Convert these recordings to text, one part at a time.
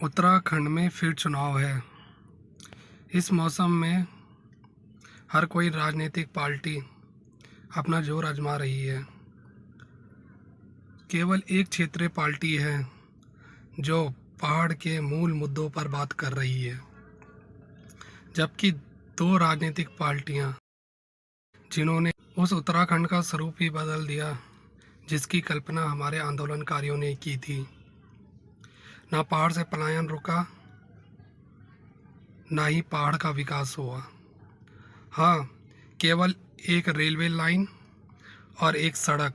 उत्तराखंड में फिर चुनाव है। इस मौसम में हर कोई राजनीतिक पार्टी अपना जोर आजमा रही है। केवल एक क्षेत्रीय पार्टी है जो पहाड़ के मूल मुद्दों पर बात कर रही है, जबकि दो राजनीतिक पार्टियां जिन्होंने उस उत्तराखंड का स्वरूप ही बदल दिया जिसकी कल्पना हमारे आंदोलनकारियों ने की थी। ना पहाड़ से पलायन रुका, ना ही पहाड़ का विकास हुआ। हाँ, केवल एक रेलवे लाइन और एक सड़क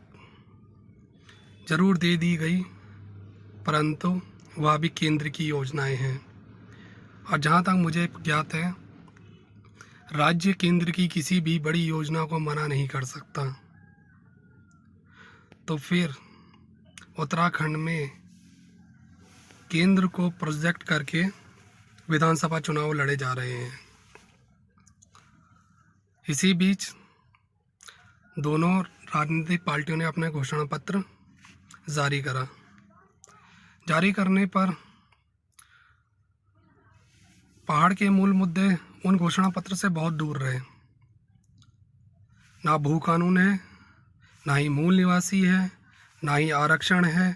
जरूर दे दी गई, परंतु वह भी केंद्र की योजनाएं हैं। और जहाँ तक मुझे ज्ञात है, राज्य केंद्र की किसी भी बड़ी योजना को मना नहीं कर सकता। तो फिर उत्तराखंड में केंद्र को प्रोजेक्ट करके विधानसभा चुनाव लड़े जा रहे हैं। इसी बीच दोनों राजनीतिक पार्टियों ने अपना घोषणा पत्र जारी करा। जारी करने पर पहाड़ के मूल मुद्दे उन घोषणा पत्र से बहुत दूर रहे। ना भू कानून है, ना ही मूल निवासी है, ना ही आरक्षण है,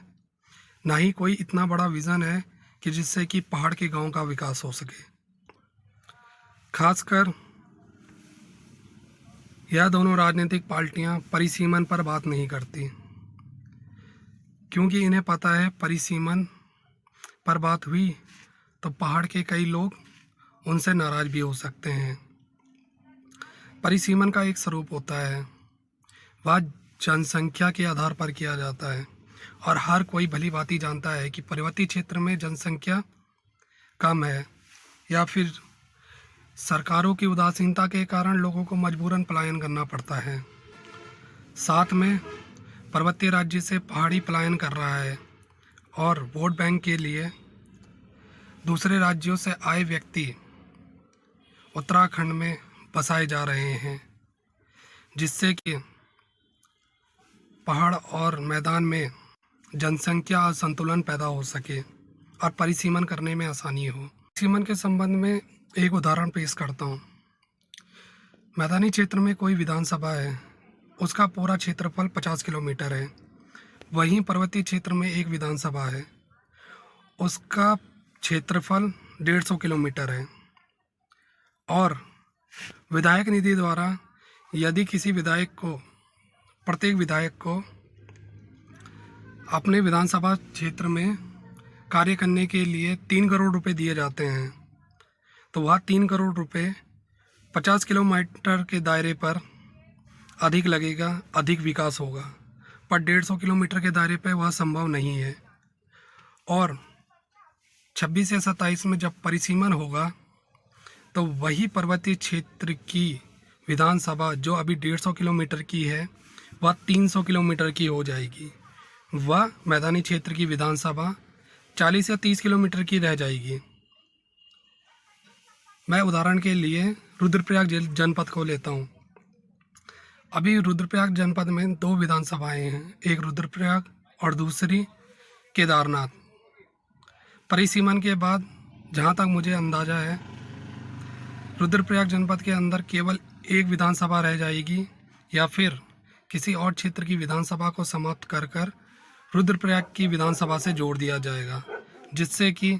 ना ही कोई इतना बड़ा विज़न है कि जिससे कि पहाड़ के गांव का विकास हो सके। खासकर यह दोनों राजनीतिक पार्टियां परिसीमन पर बात नहीं करती, क्योंकि इन्हें पता है परिसीमन पर बात हुई तो पहाड़ के कई लोग उनसे नाराज भी हो सकते हैं। परिसीमन का एक स्वरूप होता है, वह जनसंख्या के आधार पर किया जाता है और हर कोई भली भांति जानता है कि पर्वतीय क्षेत्र में जनसंख्या कम है या फिर सरकारों की उदासीनता के कारण लोगों को मजबूरन पलायन करना पड़ता है। साथ में पर्वतीय राज्य से पहाड़ी पलायन कर रहा है और वोट बैंक के लिए दूसरे राज्यों से आए व्यक्ति उत्तराखंड में बसाए जा रहे हैं, जिससे कि पहाड़ और मैदान में जनसंख्या असंतुलन पैदा हो सके और परिसीमन करने में आसानी हो। परिसीमन के संबंध में एक उदाहरण पेश करता हूँ। मैदानी क्षेत्र में कोई विधानसभा है, उसका पूरा क्षेत्रफल 50 किलोमीटर है। वहीं पर्वतीय क्षेत्र में एक विधानसभा है, उसका क्षेत्रफल 150 किलोमीटर है। और विधायक निधि द्वारा यदि किसी विधायक को, प्रत्येक विधायक को अपने विधानसभा क्षेत्र में कार्य करने के लिए 3 करोड़ रुपए दिए जाते हैं, तो वह 3 करोड़ रुपए 50 किलोमीटर के दायरे पर अधिक लगेगा, अधिक विकास होगा। पर 150 किलोमीटर के दायरे पर वह संभव नहीं है। और 26 या 27 में जब परिसीमन होगा तो वही पर्वतीय क्षेत्र की विधानसभा जो अभी 150 किलोमीटर की है, वह 300 किलोमीटर की हो जाएगी। वह मैदानी क्षेत्र की विधानसभा 40 या 30 किलोमीटर की रह जाएगी। मैं उदाहरण के लिए रुद्रप्रयाग जनपद को लेता हूँ। अभी रुद्रप्रयाग जनपद में 2 विधानसभाएं हैं, एक रुद्रप्रयाग और दूसरी केदारनाथ। परिसीमन के बाद जहाँ तक मुझे अंदाज़ा है, रुद्रप्रयाग जनपद के अंदर केवल एक विधानसभा रह जाएगी या फिर किसी और क्षेत्र की विधानसभा को समाप्त कर रुद्रप्रयाग की विधानसभा से जोड़ दिया जाएगा, जिससे कि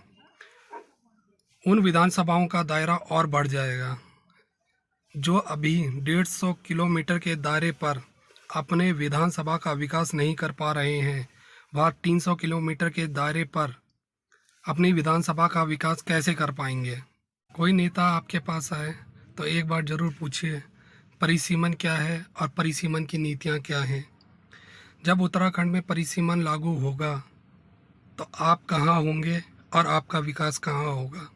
उन विधानसभाओं का दायरा और बढ़ जाएगा। जो अभी 150 किलोमीटर के दायरे पर अपने विधानसभा का विकास नहीं कर पा रहे हैं, वह 300 किलोमीटर के दायरे पर अपनी विधानसभा का विकास कैसे कर पाएंगे। कोई नेता आपके पास आए तो एक बार ज़रूर पूछिए परिसीमन क्या है और परिसीमन की नीतियाँ क्या हैं। जब उत्तराखंड में परिसीमन लागू होगा तो आप कहाँ होंगे और आपका विकास कहाँ होगा।